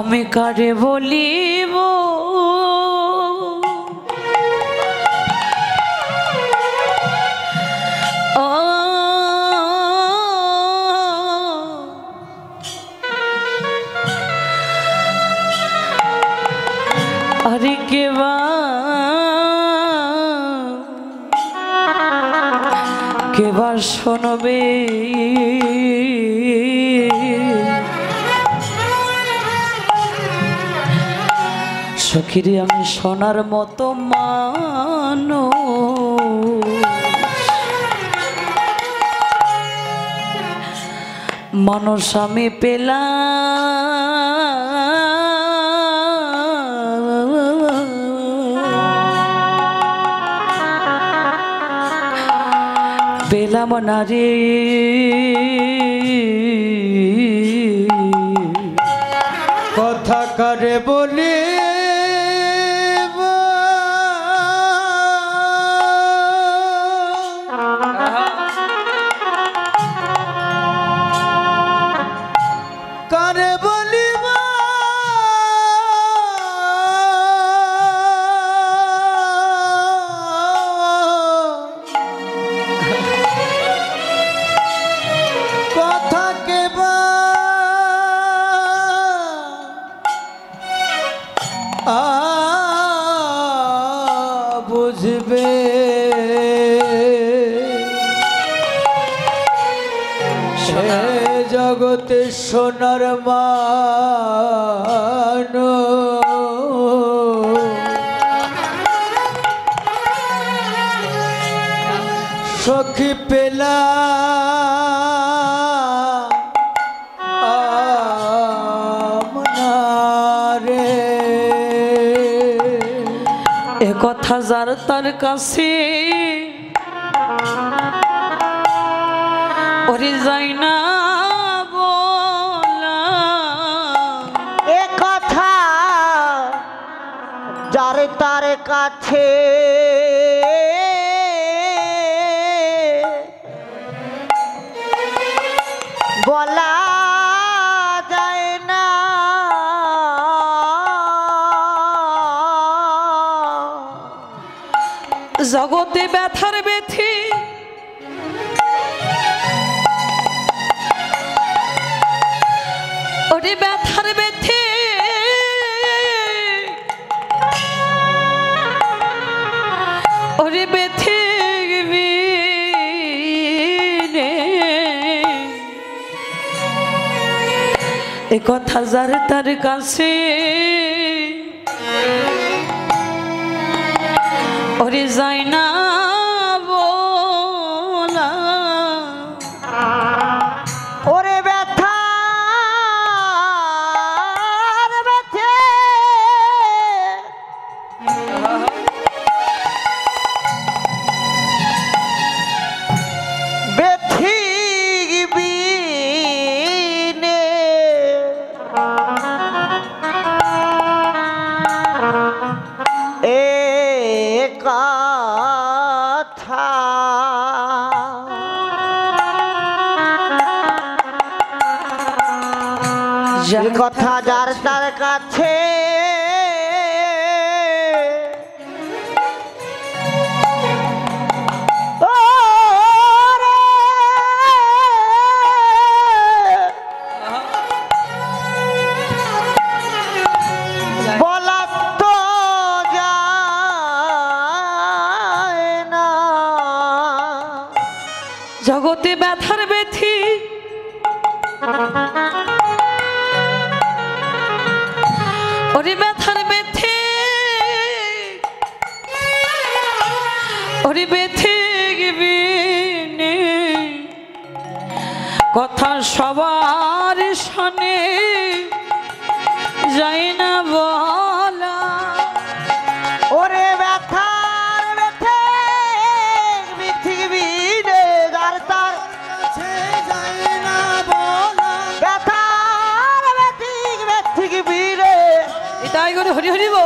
আমি কারে বলিব আরে কেবা শোনবে সখিরে আমি সোনার মতো মানুষ আমি পেলাম না রে কথা কারে বলি কারে বলিব কথা কেবা বুঝবে সে জগতে সোনার মান সখী পেলা কথা যার তার কাছে ওরে যাই না বলা এ কথা যার তার কাছে বলা যায় না জগতে ব্যথার ব্যথি ওরে ব্যথার ব্যথি ওরে ব্যথি এ কথা যার তার কাছে ওরে যায় না বলা ওরে ব্যথা ব্যথে ব্যথি বিনে কথা কথা যার তার কাছে বলা তো যায় না জগতে ব্যথার ব্যথি ওরে ব্যথার ব্যথি ওরে ব্যথি বিনে কথা সবার শোনে যায় না বলা ওরে ব্যথার ব্যথে পৃথিবীরে যার তার যায় না বলা ব্যথার পৃথিবীরে এটাই করে হরি হরিব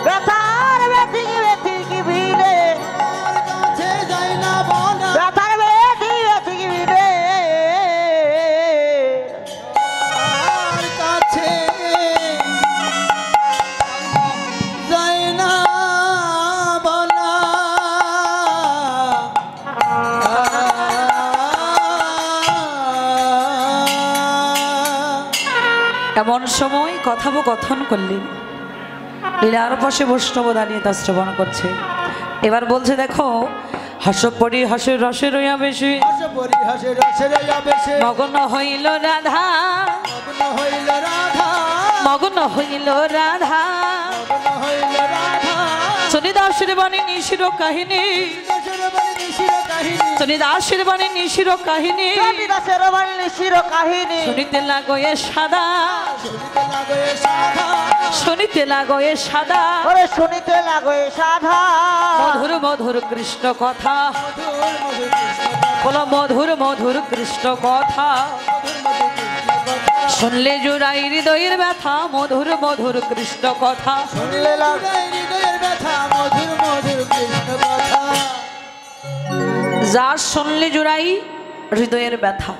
ব্যথার পৃথিবীরে যায় না বলা ব্যথার পৃথিবীরে কাছে এমন সময় কথোপকথন করলেন, লীলার পাশে বৈষ্ণব দাঁড়িয়ে তা শ্রবণ করছে। এবার বলছে, দেখো হাস্যপরি হাসের রসে রইয়া বেশি পরিহাসের রসের আবেশে মগ্ন হইল রাধা, মগ্ন হইল রাধা, মগ্ন হইল রাধা। মগ্ন হইল রাধা। শনিদাসের বাণী নিশির কাহিনী, দাসের বাণী নিশির কাহিনী, শনিদাসের বাণী নিশির কাহিনী দাসের বাণী শির কাহিনী শুনিতে লাগয়ে সাদা, শুনিতে লাগে সাধা, শুনিতে লাগয়ে সাদা। ওরে শুনিতে লাগো এ সাধা মধুর মধুর কৃষ্ণ কথা, মধুর মধুর কৃষ্ণ কথা, বলো মধুর মধুর কৃষ্ণ কথা। মধুর মধুর কৃষ্ণ কথা। শুনলে জুড়াই হৃদয়ের ব্যথা, মধুর মধুর কৃষ্ণ কথা। শুনলে লাগে হৃদয়ের ব্যথা, মধুর মধুর কৃষ্ণ কথা। যার শুনলে জুড়াই হৃদয়ের ব্যথা।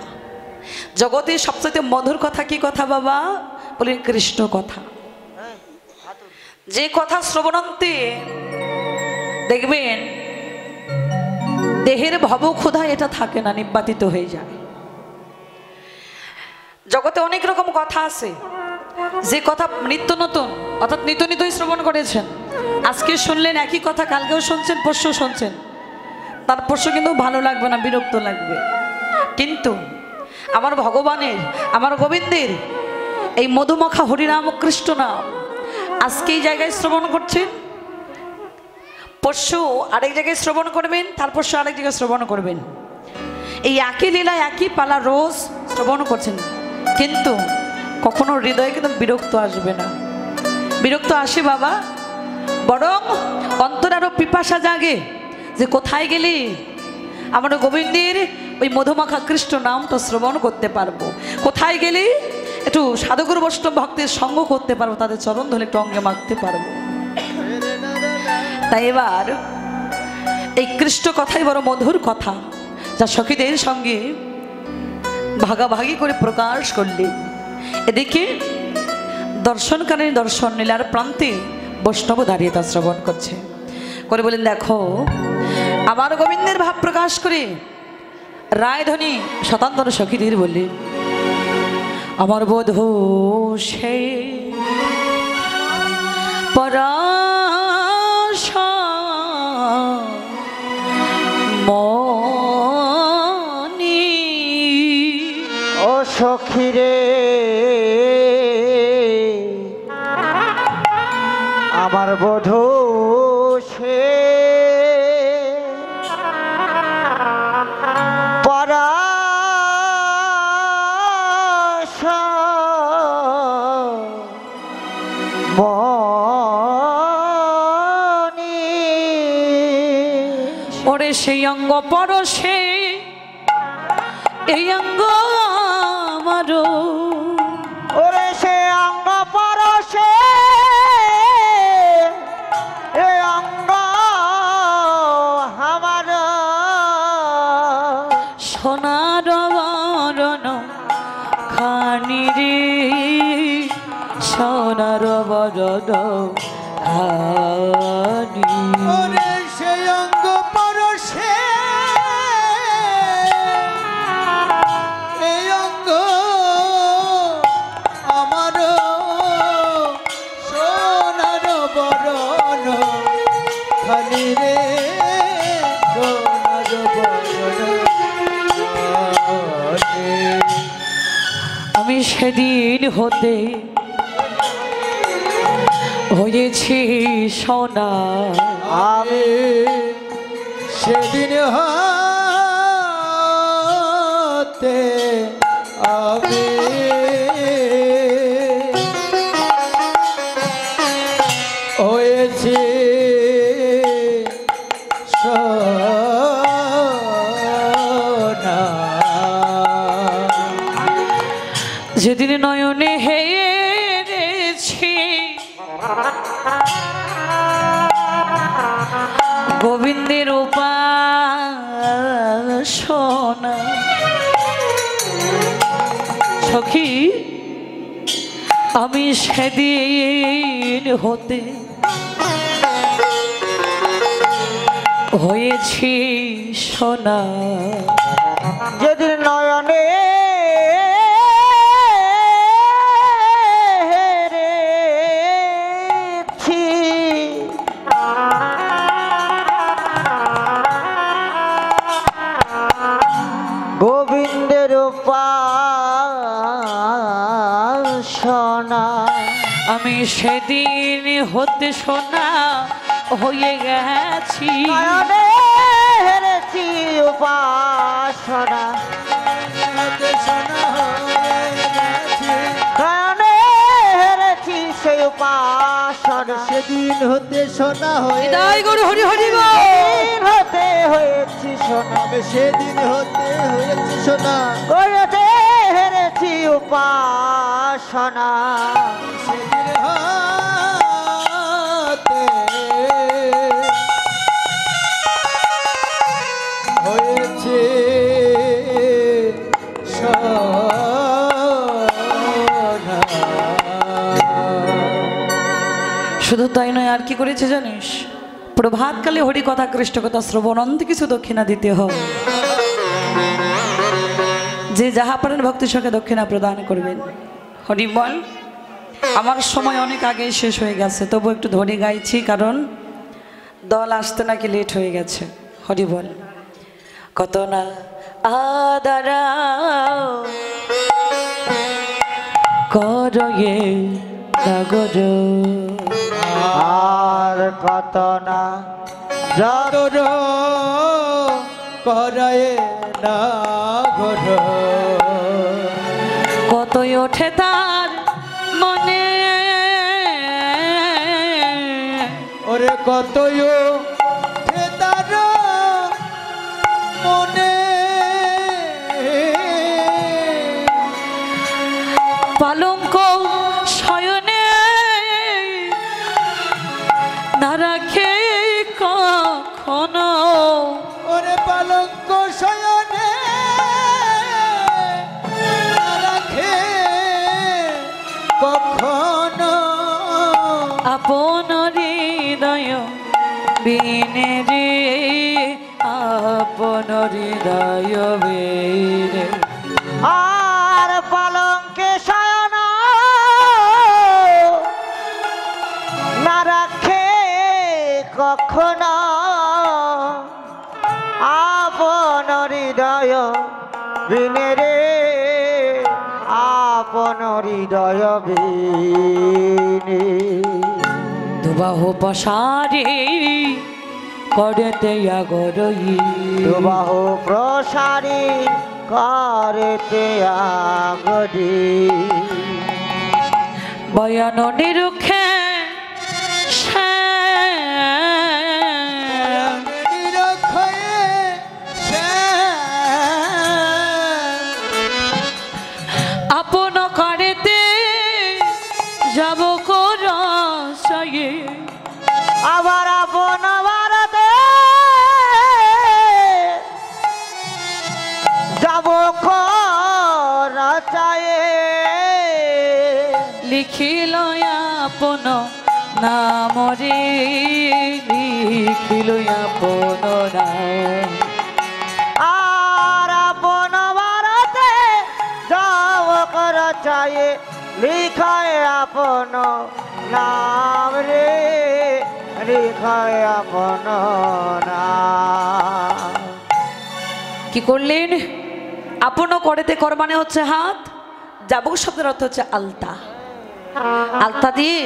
জগতের সবচেয়ে মধুর কথা কি কথা বাবা? বলি কৃষ্ণ কথা। যে কথা শ্রবণান্তে দেখবেন দেহের ভব ক্ষুধা এটা থাকে না, নিব্বাতিত হয়ে যায়। জগতে অনেক রকম কথা আছে, যে কথা নিত্য নতুন, অর্থাৎ নিত্য নিত্যই শ্রবণ করেছেন। আজকে শুনলেন একই কথা, কালকেও শুনছেন, পরশু শুনছেন, তার পরশু কিন্তু ভালো লাগবে না, বিরক্ত লাগবে। কিন্তু আমার ভগবানের, আমার গোবিন্দের এই মধুমাখা হরিনাম কৃষ্ণ নাম আজকে এই জায়গায় শ্রবণ করছেন, পরশু আরেক জায়গায় শ্রবণ করবেন, তার পরশু আরেক জায়গায় শ্রবণ করবেন। এই একই লীলা একই পালা রোজ শ্রবণ করছেন, কিন্তু কখনো হৃদয়ে কিন্তু বিরক্ত আসবে না। বিরক্ত আসে বাবা, বরং অন্তর আরো পিপাসা জাগে যে কোথায় গেলি আমার গোবিন্দের ওই মধুমাখা কৃষ্ণ নামটা শ্রবণ করতে পারবো, কোথায় গেলি একটু সাধুগুরু বৈষ্ণব ভক্তের সঙ্গ করতে পারবো, তাদের চরণ ধরে একটু অঙ্গে মাখতে পারবো। তাই এবার এই কৃষ্ণ কথাই বড় মধুর কথা, যা সখীদের সঙ্গে ভাগাভাগি করে প্রকাশ করলে। এদিকে দর্শনকারী দর্শন লীলার প্রান্তে বৈষ্ণব দাঁড়িয়ে তা শ্রবণ করছে, করে বলেন, দেখো আমার গোবিন্দের ভাব প্রকাশ করে রায়ধনী শতান্তর সখীদের বললে, আমার বধূ সে পরাশা মনি। ও সখী রে আমার বধূ সে পরাশা মনি। ওরে সেই অঙ্গ পরশে এই অঙ্গ আমারও, ওরে সে অঙ্গ পরশে এ অঙ্গ আমার সোনার বরণ খানি রে, সোনার বরণ খানি। ওরে সেই অঙ্গ পরশে এই অঙ্গ আমার সোনার বরণ খানি রে, সোনার বরণ খানি। আমি সেদিন হতে হয়েছি সোনা, আমি সেদিন হতে আমি হয়েছি সোনা। যেদিন নয়নে হেরেছি গোবিন্দের উপাসনা। সখী আমি সেদিন হতে হয়েছি সোনা, যেদিন নয়নে সোনা আমি সেদিন হতে সোনা হয়ে গেছি, নয়নে হেরেছি উপাসনা হতে সোনা হয়ে গেছে। নয়নে হেরেছি সেই উপাসনা সেদিন হতে সোনা হয়ে বিদায় গুরু হরি হরি বল। দিন হতে হয়েছি সোনা আমি সেদিন হতে হয়েছে সোনা করেতে হেরেছি উপাসনা সেদিন হতে হয়েছে সোনা। শুধু তাই নয়, আর কি করেছে জানিস? প্রভাতকালে হরি কথা কৃষ্ণ কথা শ্রবণ অন্তে কিছু দক্ষিণা দিতে হয়। যে যাহা পারেন ভক্তি সঙ্গে দক্ষিণা প্রদান করবেন। হরি বল। আমার সময় অনেক আগে শেষ হয়ে গেছে, তবু একটু ধরে গাইছি, কারণ দল আসতে নাকি লেট হয়ে গেছে। হরি বল। কত না আদারা করয়ে নগর, আর কত না যত তোর করায় না ঘর কতই ওঠে তার মনে, ওরে কতই তার মনে পালঙ্ক শয়নে না রাখে কখনো, ওরে পালঙ্ক শয়নে না রাখে কখনো আপন হৃদয় বিনে রে, আপন হৃদয় বিনে। আর পালঙ্কে শয়ন না রাখে কখনো আপন হৃদয় বিনে রে, আপন হৃদয় বিনে দুবাহু পশারে করতে আগরই, দুবাহু প্রসারী করতে আগরি বয়ান নিরুখে নিরক্ষয়ে আপন করেতে যাব করয়ে, আবার আপন ভারতে যাব রাচায়ে লিখিল আপন নাম রে, লিখিল আপন নাম। আর আপন ভারতে যাব রাচায়ে লিখায় আপন নাম রে, লিখায় আপন নাম কি করলেন? আপন করেতে কর মানে হচ্ছে হাত, যাবক শব্দের অর্থ হচ্ছে আলতা। আলতা দিয়ে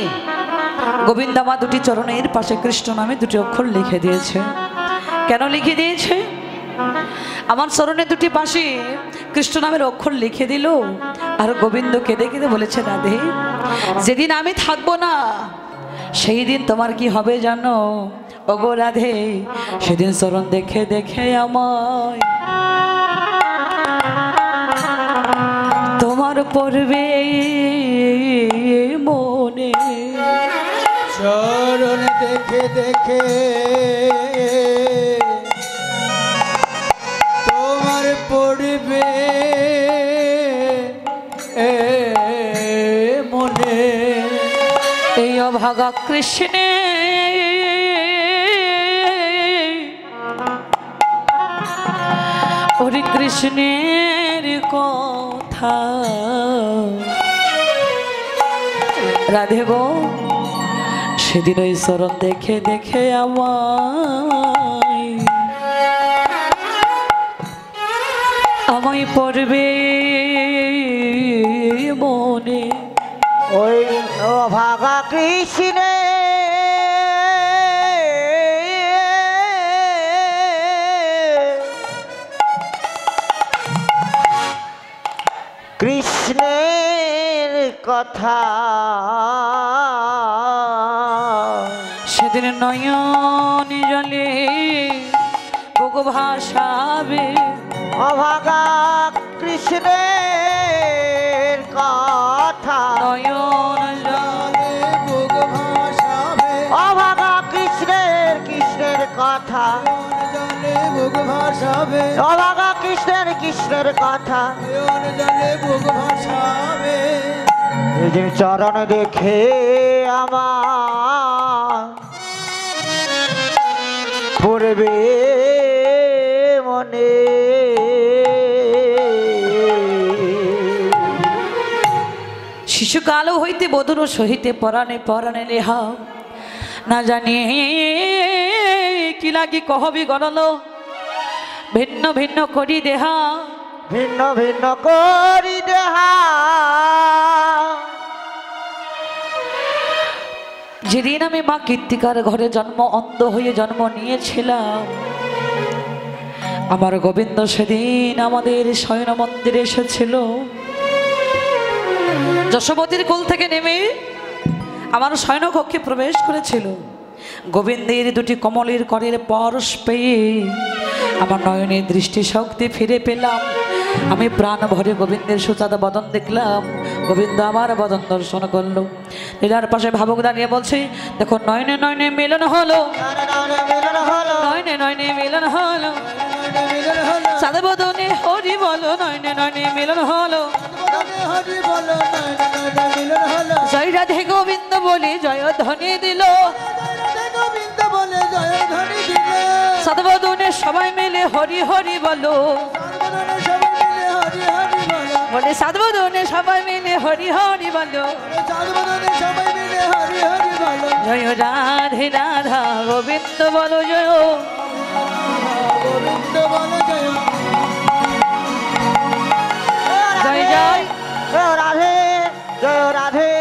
গোবিন্দামা দুটি চরণের পাশে কৃষ্ণ নামে দুটি অক্ষর লিখে দিয়েছে। কেন লিখে দিয়েছে? আমার চরণের দুটি পাশে কৃষ্ণ নামের অক্ষর লিখে দিল, আর গোবিন্দ কেঁদে কেঁদে বলেছে, রাধে যেদিন আমি থাকবো না সেই দিন তোমার কি হবে জানো? ওগো রাধে সেদিন চরণ দেখে দেখে আমায় তোমার পড়বে মনে। চরণ দেখে দেখে তোমার পড়বে মনে। এই অভাগা কৃষ্ণে হরে কৃষ্ণের কথা রাধে গো সেদিন ওই চরণ দেখে দেখে আমায় পড়বে মনে। ওই অভাগা কৃষ্ণে কৃষ্ণের কথা সেদিন নয়ন জলে বুক ভাসাবে অভাগা কৃষ্ণের কথা নয়ন জলে বুক ভাসাবে অভাগা কৃষ্ণের কথা জলে বুক ভাসাবে অভাগা কৃষ্ণের কথা জলে বুক ভাসাবে এই যে চরণ দেখে আমার পড়বে মনে শিশুকাল হইতে বধুর সহিতে পরাণে পরাণে লেহা না জানি কি লাগি কহবি গণল ভিন্ন ভিন্ন করি দেহা ভিন্ন ভিন্ন করি দেহা যেদিন আমি মা কীর্তিকার ঘরে জন্ম অন্ধ হয়ে জন্ম নিয়েছিলাম আমার গোবিন্দ সেদিন আমাদের শয়ন মন্দিরে এসেছিল যশোবতীর কোল থেকে নেমে আমার শয়নকক্ষে প্রবেশ করেছিল গোবিন্দের দুটি কমলের করের পরশ পেয়ে আমার নয়নের দৃষ্টি শক্তি ফিরে পেলাম আমি প্রাণ ভরে গোবিন্দের সুচাদা বদন দেখলাম গোবিন্দ আমার বদন দর্শন করলো লীলার পাশে ভাবুক দাঁড়িয়ে বলছে দেখো নয়নে নয়নে মিলন হলো নয়নে নয়নে মিলন হলো সাদা বদনে হরি বলো নয়নে নয়নে মিলন হলো হরি বলো মিলন হলো জয় রাধে গোবিন্দ বলে জয় ধ্বনি দিল গোবিন্দ বলে জয় ধ্বনি দিলে সাদা বদনে সবাই মিলে হরি হরি বলো সবাই মিলে হরি হরি বলো বলে সাদা বদনে সবাই মিলে হরি হরি বলো চাঁদবদনে সবাই মিলে হরি হরি বলো জয় রাধে রাধা গোবিন্দ বলো জয় গোবিন্দ বলো জয় জয় জয় জয় রাধে জয় রাধে